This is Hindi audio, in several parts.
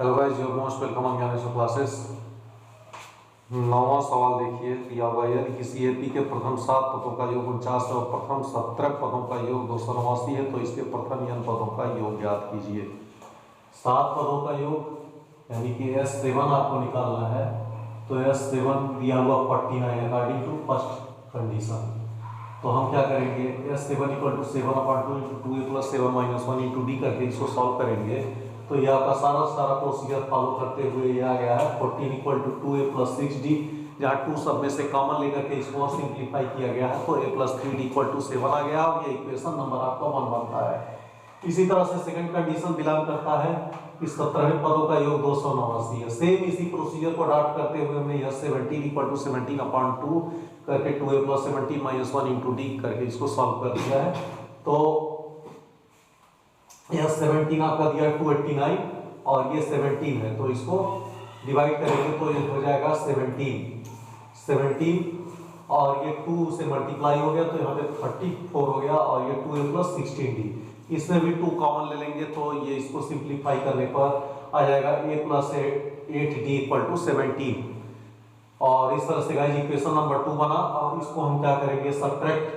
Hello guys, your most welcome on Dnyaneshwar classes. नौवां सवाल देखिए, दिया हुआ है यदि किसी एपी के प्रथम 7 पदों का योग 49 और प्रथम 17 पदों का योग 289 है तो इसके प्रथम n पदों का योग ज्ञात कीजिए। 7 पदों का योग यानी कि S7 आपको निकालना है, तो S7 दिया हुआ 49 अकॉर्डिंग टू फर्स्ट कंडीशन। तो हम क्या करेंगे, S7 = 7/2 × 2a + 7 - 1 × d करके इसको सॉल्व करेंगे। तो यह आपका सारा प्रोसीजर फॉलो करते हुए यह आ गया है 14 = 2a + 6d, जहाँ 2 सब में से कॉमन लेकर के इसको सिंप्लीफाई किया गया है तो a + 3d = 7 आ गया और ये इक्वेशन नंबर आपका 1 बनता है। इसी तरह से सेकंड कंडीशन बिलोंग करता है कि 17 पदों का योग 289 है। सेम इसी प्रोसीजर को अडॉप्ट करते हुए हमने यह 17 = 17/2 करके 2a + 17 - 1 × d करके इसको सॉल्व कर दिया है। तो यह 17 आपका दिया 289 और ये 17 है, तो इसको डिवाइड करेंगे तो ये हो जाएगा 17 और ये 2 से मल्टीप्लाई हो गया तो यहाँ पे 34 हो गया और ये 2a + 16d, इसमें भी 2 कॉमन ले लेंगे तो ये इसको सिंप्लीफाई करने पर आ जाएगा a + 8d = 17। और इस तरह से गाइस इक्वेशन नंबर 2 बना। और इसको हम क्या करेंगे, subtract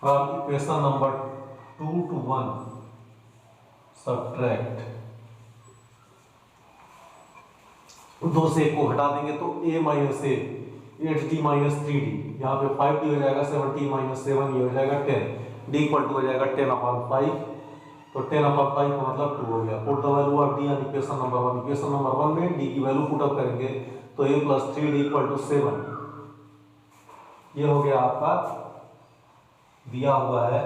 from equation number 2 to 1, subtract 2 से 1 को घटा देंगे तो a - a 8d - 3d, यहाँ पे 5d हो जाएगा 17 - 7 ये हो जाएगा 10, d = हो जाएगा 10/5, तो 10/5 का मतलब 2 हो गया। Put the value of d on equation number 1। Equation number 1 में d की वैल्यू पुट अप करेंगे तो a + 3d = 7, ये हो गया आपका दिया हुआ है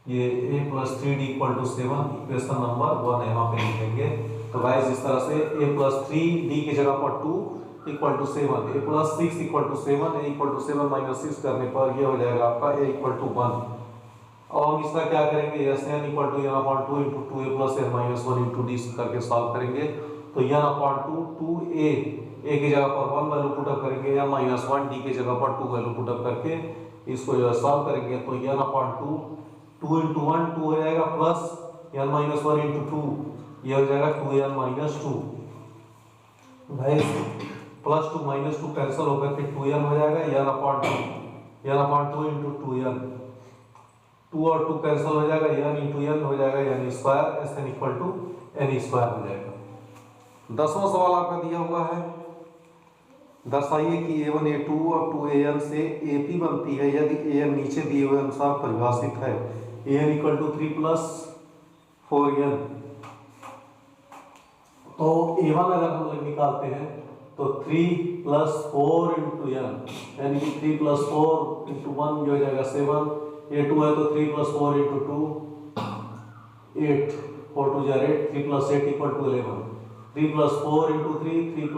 ये a + 3d = 7, इक्वेशन नंबर 1 यहाँ पे लिखेंगे। तो गाइस इस तरह से a + 3d की जगह पर 2 = 7, a + 6 = 7, a = 7 - 6 करने पर ये हो जाएगा आपका a = 1। अब हम इसका क्या करेंगे, n = n/2 × 2a + n - 1 × d करके सॉल्व करेंगे। तो n/2 2a की जगह पर 1 वैल्यू पुट अप करेंगे, n - 1 d की जगह पर 2 वैल्यू पुट अप करके इसको जो सॉल्व करेंगे तो n/2 2 × 1 2 हो जाएगा प्लस n - 1 × 2 ये हो जाएगा 2n - 2। भाई प्लस 2 - 2 कैंसिल होकर के 2n हो जाएगा, n/2 × 2n, 2 और 2 कैंसिल हो जाएगा, n × n हो जाएगा n square, Sn = n square हो जाएगा। 10वां सवाल आपका दिया हुआ है, दर्शाइए कि a1 a2 और 2an से ap बनती है यदि an नीचे दिए हुए अनुसार परिभाषित है। an = 3 + 4n, तो a1 अगर हम लोग निकालते हैं तो 3 + 4 × n यानी कि 3 + 4 × 1 जो हो जाएगा 7, a2 है तो 3 + 4 × 2 8, 4 2 8, 3 + 8 = 11, 3 + 4 × 3 3 +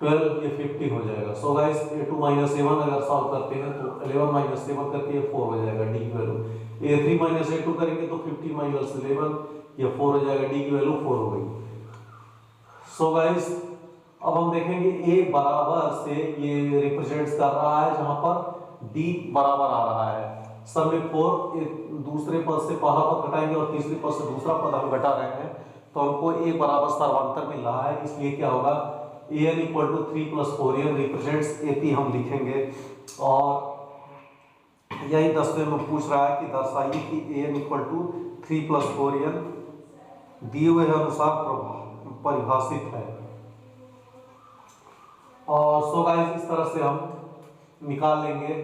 12 ये 15 हो जाएगा। सो गाइस a2 - a1 अगर सॉल्व करते हैं तो 11 - 7 करके ये 4 हो जाएगा, d की वैल्यू a3 - a2 करेंगे तो 15 - 11 ये 4 हो जाएगा, d की वैल्यू 4 हो गई। सो गाइस अब हम देखेंगे a बराबर से ये रिप्रेजेंट्स कर रहा है जहां पर d बराबर आ रहा है। सब में 4 दूसरे पद से पहला पद घटाएंगे और तीसरे पद से दूसरा पद हम घटा रहे हैं तो हमको a बराबर सर्वांतर मिल रहा है, इसलिए क्या होगा an = 3 + 4n रिप्रेजेंट्स ap हम लिखेंगे। और यही 10वें में पूछ रहा है कि दर्शाइए कि an = 3 + 4n दिए हुए अनुसार परिभाषित है। और सो गाइस इस तरह से हम निकाल लेंगे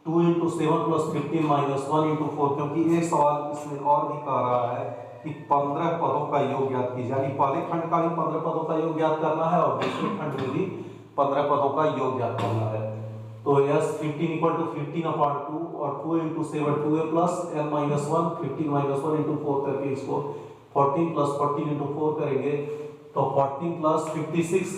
2 × 7 + 15 - 1 × 4, क्योंकि एक सवाल इसमें और भी कह रहा है कि 15 पदों का योग ज्ञात कीजिए, यानी पहले खंड का भी 15 पदों का योग ज्ञात करना है और दूसरे खंड में भी 15 पदों का योग ज्ञात करना है। तो यस 15 = 15/2 और 2 × 7 2a + n - 1 15 - 1 × 4 करके इसको 14 + 14 × 4 करेंगे तो 14 + 56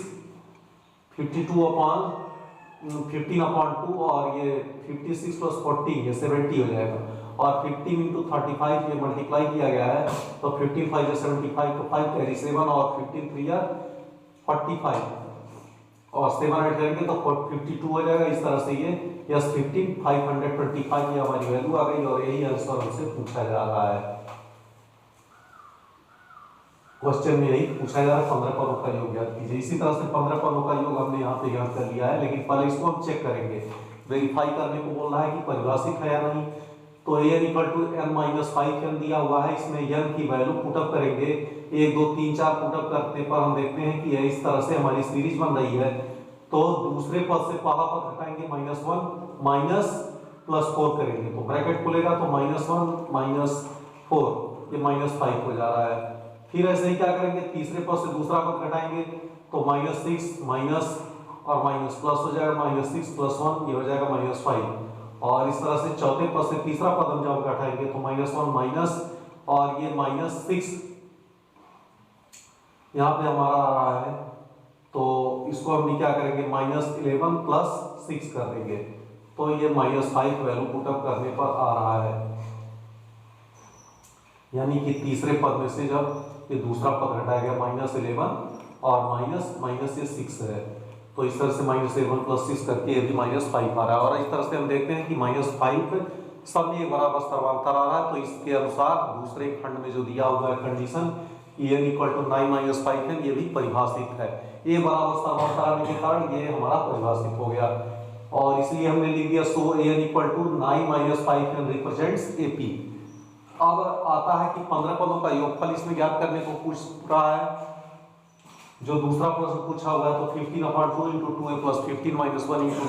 52/15/2 और ये 56 + 14 ये 70 हो जाएगा। और 15 × 35 ये मल्टीप्लाई किया गया है तो 15 5 या 75 तो 5 कैरी 7 और 15 3 या 45 और 7 ऐड करेंगे तो 52 हो जाएगा। इस तरह से ये यस 15 525 ये हमारी वैल्यू आ गई और यही आंसर हमसे पूछा जा रहा है। क्वेश्चन में यही पूछा जा रहा है 15 पदों का योग ज्ञात कीजिए। इसी तरह से 15 पदों का योग हमने यहाँ पे ज्ञात कर लिया है, लेकिन पहले इसको हम चेक करेंगे, वेरीफाई करने को बोल रहा है कि परिभाषित है या नहीं। तो n इक्वल टू n-5 दिया हुआ है, इसमें n की वैल्यू पुटअप करेंगे, 1 2 3 4 पुटअप करने पर हम देखते हैं कि इस तरह से हमारी सीरीज बन रही है। तो दूसरे पद से पहला पद हटाएंगे -1 माइनस +4 करेंगे, तो ब्रैकेट खुलेगा तो -1 -4 ये -5 हो जा रहा है। फिर ऐसे ही क्या करेंगे, तीसरे पद से दूसरा पद घटाएंगे तो -6 माइनस और माइनस प्लस हो जाएगा, -6 + 1 ये हो जाएगा -5। और इस तरह से चौथे पद से तीसरा पद हम जब घटाएंगे तो -1 माइनस और ये -6 यहाँ पे हमारा आ रहा है, तो इसको हम क्या करेंगे -11 + 6 कर देंगे, तो ये -5 वैल्यू पुटअप करने पर आ रहा है। यानी कि तीसरे पद में से जब ये दूसरा पद घटाया गया -11 और माइनस ये 6 है, तो इस तरह से -11 + 6 करके ये भी -5 आ रहा है। और इस तरह से हम देखते हैं कि -5 सब में एक बराबर सर्वांतर आ रहा है। तो इसके अनुसार दूसरे खंड में जो दिया हुआ है कंडीशन n इक्वल टू 9 - 5 है, ये भी परिभाषित है। ये बराबर सर्वांतर आने के कारण ये हमारा परिभाषित हो गया, और इसलिए हमने लिख दिया so n equal to 9 - 5 represents AP। अब आता है कि 15 पदों का योगफल इसमें ज्ञात करने को पूछ रहा है। जो दूसरा प्रश्न पूछा हुआ है तो 15/2 × 2a + 15 - 1 ×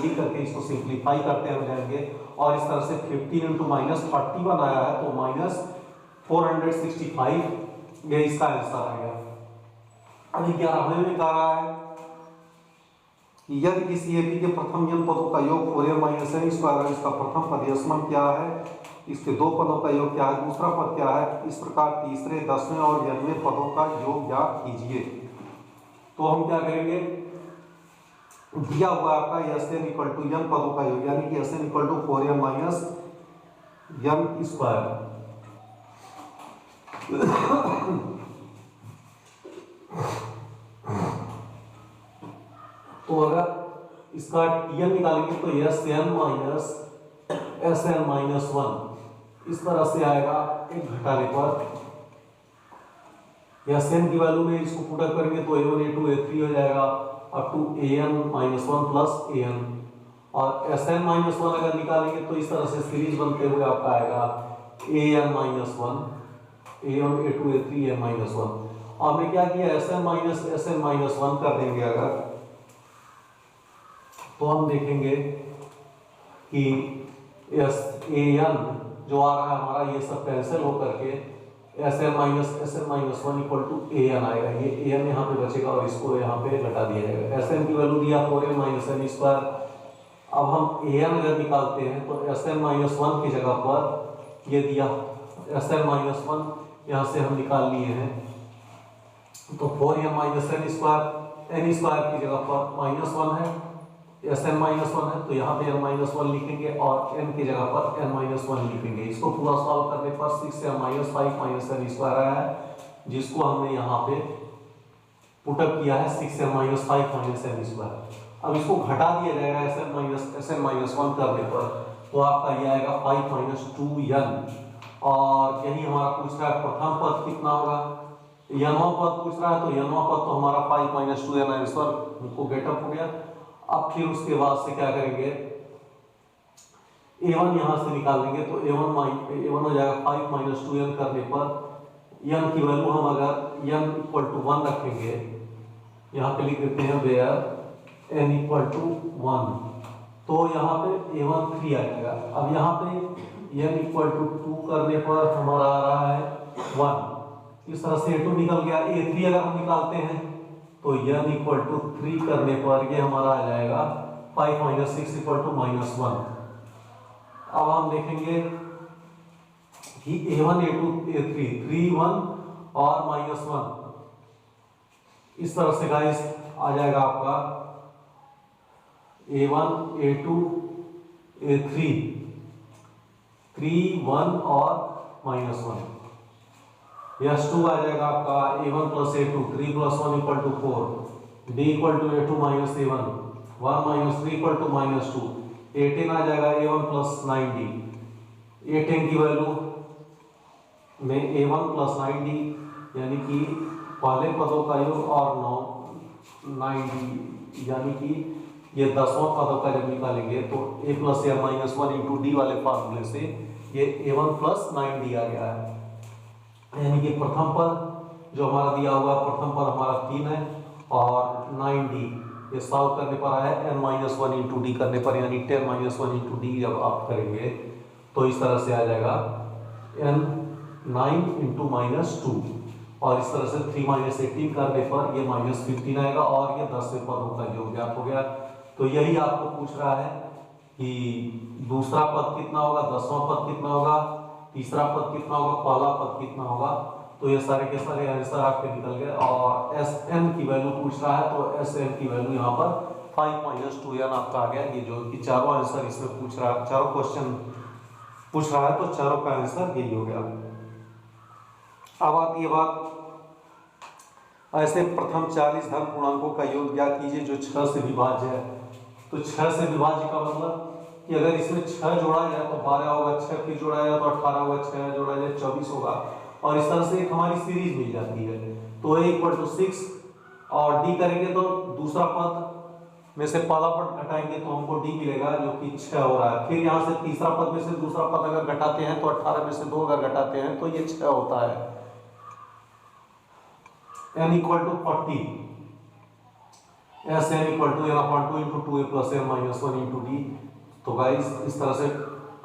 d करके इसको सिंप्लीफाई करते हैं जाएंगे, और इस तरह से 15 × -31 आया है तो -465 ये इसका आंसर आएगा। अभी 11वें में कह रहा है कि यदि किसी AP के प्रथम n पदों का योग 4n - n स्क्वायर है, इसका प्रथम पद यस्मन क्या है, इसके दो पदों का योग क्या है, दूसरा पद क्या है, इस प्रकार तीसरे 10वें और 11वें पदों का योग ज्ञात कीजिए। तो हम क्या करेंगे, दिया हुआ आपका Sn इक्वल टू n पदों का योग, यानी कि Sn equal to 4n - n square. तो अगर इसका Tn निकालेंगे तो Sn - Sn - 1 इस तरह से आएगा, एक घटाने पर या Sn की वैल्यू में इसको पुट अप करेंगे तो a1 a2 a3 हो जाएगा अप टू an - 1 + an, और Sn - 1 अगर निकालेंगे तो इस तरह से सीरीज बनते हुए आपका आएगा an - 1 a1 a2 a3 an - 1। और हमने क्या किया, Sn - 1 कर देंगे अगर, तो हम देखेंगे कि an जो आ रहा है हमारा ये सब कैंसिल होकर के Sn - 1 इक्वल टू an आएगा। ये an यहाँ पे बचेगा और इसको यहाँ पे घटा दिया जाएगा। Sn की वैल्यू दिया 4n - n स्क्वायर। अब हम an अगर निकालते हैं तो Sn - 1 की जगह पर ये दिया Sn - 1 यहाँ से हम निकाल लिए हैं, तो 4n - n square, n square की जगह पर -1 है, Sn - 1 है, तो यहाँ पे n - 1 लिखेंगे और n की जगह पर n - 1 लिखेंगे। इसको पूरा सॉल्व करने पर 6n - 5 - n स्क्वायर आया है, जिसको हमने यहाँ पे पुटअप किया है 6n - 5 - n स्क्वायर। अब इसको घटा दिया जाएगा Sn - 1 करने पर, तो आपका ये आएगा 5 - 2n। और यही हमारा पूछ रहा है प्रथम पद कितना होगा, n वां पद पूछ रहा है, तो n वां पद तो हमारा 5 - 2n आंसर हमको गेटअप हो गया। अब फिर उसके बाद से क्या करेंगे, a1 यहां से निकाल देंगे, तो a1 हो जाएगा 5 - 2n करने पर n की वैल्यू हम अगर n इक्वल टू 1 रखेंगे, यहाँ पे लिख देते हैं वेयर n इक्वल टू 1, तो यहाँ पे a1 3 आ जाएगा। अब यहाँ पे n इक्वल टू 2 करने पर हमारा आ रहा है 1, इस तरह से a2 निकल गया। a3 अगर हम निकालते हैं तो n इक्वल टू 3 करने पर ये हमारा आ जाएगा 5 - 6 इक्वल टू -1। अब हम देखेंगे कि a1 a2 a3 3 1 और -1, इस तरह से गाइस आ जाएगा आपका a1 a2 a3 3 1 और -1। S2 आ जाएगा आपका a1 + a2 3 + 1 = 4, d = a2 - a1 1 - 3 = -2, a10 आ जाएगा a1 + 9d, a10 की वैल्यू में a1 + 9d यानी कि पहले पदों का योग और 9d, यानी कि ये 10वां पदों का जब निकालेंगे तो a plus n minus 1 into D वाले फार्मूले से ये a1 प्लस 9d आ गया है। यानी कि प्रथम पद जो हमारा दिया हुआ है, प्रथम पद हमारा 3 है और 9d ये सॉल्व करने पर आया है n माइनस 1 इंटू डी करने पर, यानी 10 माइनस 1 इंटू डी जब आप करेंगे तो इस तरह से आ जाएगा n 9 इंटू माइनस 2, और इस तरह से 3 माइनस 18 करने पर ये माइनस 15 आएगा और ये 10वें पदों का योग ज्ञात हो गया। तो यही आपको पूछ रहा है कि दूसरा पद कितना होगा, 10वां पद कितना होगा, तीसरा पद कितना होगा, पहला पद कितना होगा। तो ये सारे के सारे आंसर आपके निकल गए। और एस एन की वैल्यू पूछ रहा है तो एस एन की वैल्यू यहाँ पर 5 माइनस 2n आपका आ गया। ये जो कि चारों आंसर इसमें पूछ रहा है, चारों क्वेश्चन पूछ रहा है तो चारों का आंसर यही हो गया। अब आप ये बात ऐसे प्रथम 40 धन पूर्णांकों का योग ज्ञात कीजिए जो 6 से विभाज्य है। तो 6 से विभाज्य का मतलब कि अगर इसमें 6 जोड़ा जाए तो 12 होगा, 6 फिर जोड़ा जाए तो 18 होगा, 6 जोड़ा जाए 24 होगा, और इस तरह से एक हमारी सीरीज मिल जाती है। तो a इक्वल टू 6 और d करेंगे तो दूसरा पद में से पहला पद घटाएंगे तो हमको d मिलेगा जो कि 6 हो रहा है। फिर यहाँ से तीसरा पद में से दूसरा पद अगर घटाते हैं तो 18 में से 2 अगर घटाते हैं तो ये 6 होता है। n equal to 40, S n equal to n upon 2 into 2a plus n minus 1 into D. तो गाइस इस तरह से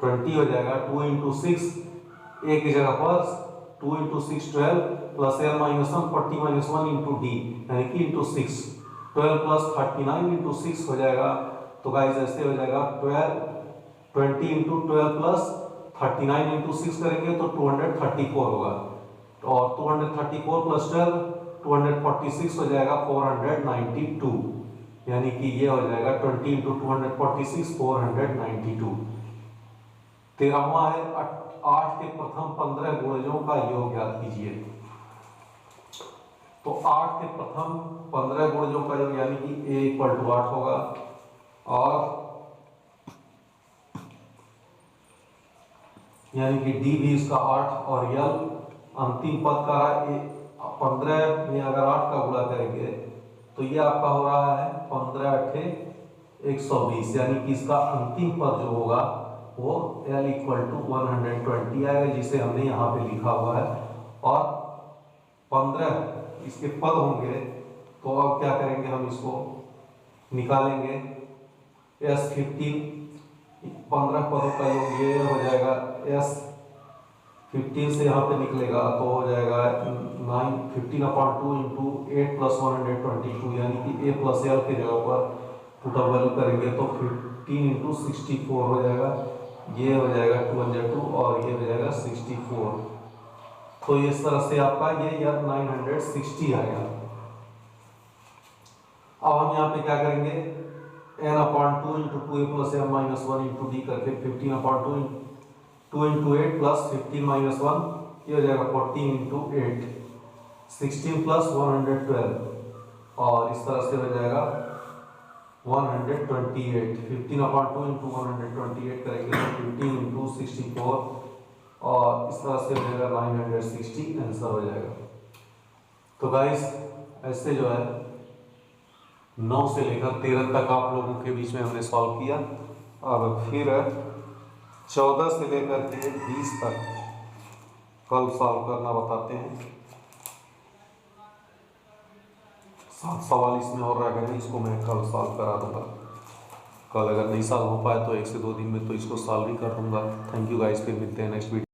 20 हो जाएगा, 2 इंटू 6 a की जगह पर 2 into 6 12 plus n minus 1 40 minus 1 into D, यानी कि इंटू 6 12 प्लस 39 इंटू 6 हो जाएगा। तो गाइस ऐसे हो जाएगा 20 इंटू 12 प्लस 39 इंटू 6 करेंगे तो 234 होगा, और 234 प्लस 12 246 हो जाएगा 492, यानी कि ये हो जाएगा 20 इंटू 246 492। 13वां है 8 के प्रथम 15 गुणजों का योग ज्ञात कीजिए। तो 8 के प्रथम 15 गुणजों का योग यानी कि a इक्वल टू 8 होगा, और यानी कि d भी इसका 8 और l अंतिम पद का है 15 में अगर 8 का गुणा करेंगे तो ये आपका हो रहा है 15 8 120, यानी कि इसका अंतिम पद जो होगा वो l इक्वल टू 120 आएगा, जिसे हमने यहाँ पे लिखा हुआ है। और 15 इसके पद होंगे तो अब क्या करेंगे, हम इसको निकालेंगे। s 15 पदों का योग ये हो जाएगा, s 15 से यहाँ पे निकलेगा तो हो जाएगा 9 15 अपॉन 2 इंटू 8 प्लस 122, यानी कि a प्लस l के जगह पर पुट वैल्यू करेंगे तो 15 इंटू 64 हो जाएगा, ये हो जाएगा 2 और ये हो जाएगा 64। तो इस तरह से आपका ये 960 आएगा। अब हम यहाँ पे क्या करेंगे, n upon 2 into 2a plus m minus 1 into D करके 15 अपॉन 2 इंटू 8 प्लस 15 माइनस 1, ये हो जाएगा 14 इंटू 8 16 प्लस 112, और इस तरह से हो जाएगा 128। 15 अपॉन 2 इंटू 128 करेंगे तो 15 इंटू 64, और इस तरह से हो जाएगा 960 आंसर हो जाएगा। तो गाइस ऐसे जो है 9 से लेकर 13 तक आप लोगों के बीच में हमने सॉल्व किया। अब फिर 14 से लेकर के 20 तक कल सॉल्व करना बताते हैं। 7 सवाल इसमें और रह गए, इसको मैं कल सॉल्व करा दूंगा। कल अगर नहीं सॉल्व हो पाए तो 1 से 2 दिन में तो इसको सॉल्व ही कर दूंगा। थैंक यू गाइस, फिर मिलते हैं नेक्स्ट वीडियो।